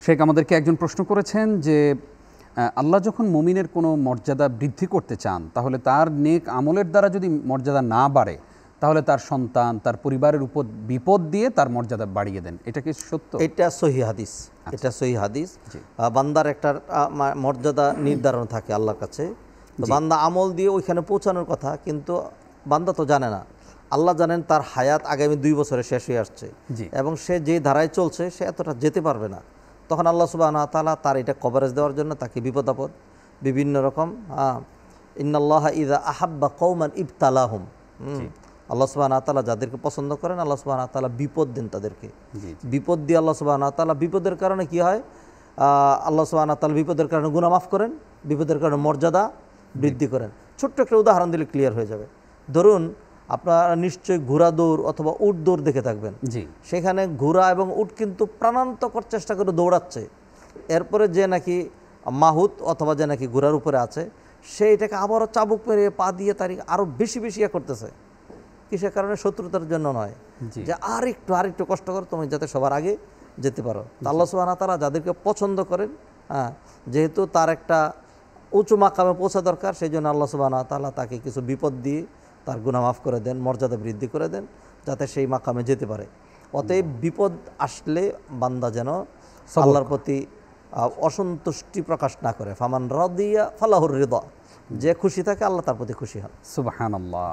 শেখ আমাদেরকে একজন প্রশ্ন করেছেন যে আল্লাহ যখন মুমিনের কোনো মর্যাদা বৃদ্ধি করতে চান তাহলে তার নেক আমলের দ্বারা যদি মর্যাদা না বাড়ে তাহলে তার সন্তান তার পরিবারের উপর বিপদ দিয়ে তার মর্যাদা বাড়িয়ে দেন। এটা কি সত্য? এটা সহিহ হাদিস। এটা সহিহ হাদিস। বান্দার একটা মর্যাদা নির্ধারণ থাকে আল্লাহর কাছে, তো বান্দা আমল দিয়ে ওইখানে পৌঁছানোর কথা, কিন্তু বান্দা তো জানে না। আল্লাহ জানেন তার হায়াত আগামী 2 বছরে শেষ হয়ে আসছে এবং সে যে ধারায় চলছে সে এতটা যেতে পারবে না। তখন আল্লাহ সুবহানাহু ওয়া তাআলা তার এটা কভারেজ দেওয়ার জন্য তাকে বিপদ আপদ বিভিন্ন রকম ইন্নাল্লাহা ইযা আহাব্বা কওমান ইবতালাহুম, আল্লাহ সুবহানাহু ওয়া তাআলা যাদেরকে পছন্দ করেন আল্লাহ সুবহানাহু ওয়া তাআলা বিপদ দেন তাদেরকে। বিপদ দিয়ে আল্লাহ সুবহানাহু ওয়া তাআলা বিপদের কারণে কি হয়, আল্লাহ সুবহানাহু ওয়া তাআলা বিপদের কারণে গুনাহ মাফ করেন, বিপদের কারণে মর্যাদা বৃদ্ধি করেন। ছোট্ট একটা উদাহরণ দিলে ক্লিয়ার হয়ে যাবে। ধরুন আপনারা নিশ্চয়ই ঘোড়া দৌড় অথবা উট দৌড় দেখে থাকবেন। সেখানে ঘোড়া এবং উট কিন্তু প্রাণান্তকর চেষ্টা করে দৌড়াচ্ছে, এরপরে যে নাকি মাহুত অথবা যে নাকি ঘোড়ার উপরে আছে সে এটাকে আবারও চাবুক মেরে পা দিয়ে তারিখ আরও বেশি বেশি করতেছে। কিসের কারণে? শত্রুতার জন্য নয়, যে আরেকটু কষ্ট করো তুমি যাতে সবার আগে যেতে পারো। আল্লাহ সুবহানাহু ওয়া তাআলা যাদেরকে পছন্দ করেন, যেহেতু তার একটা উঁচু মাকামে পৌঁছা দরকার, সেই জন্য আল্লাহ সুবহানাহু ওয়া তাআলা তাকে কিছু বিপদ দিয়ে তার গুনাহ মাফ করে দেন, মর্যাদা বৃদ্ধি করে দেন, যাতে সেই মাকামে যেতে পারে। অতএব বিপদ আসলে বান্দা যেন আল্লাহর প্রতি অসন্তুষ্টি প্রকাশ না করে। ফামান রাদিয়া ফালাহুর রিদা, যে খুশি থাকে আল্লাহ তার প্রতি খুশি হন। সুবহানাল্লাহ।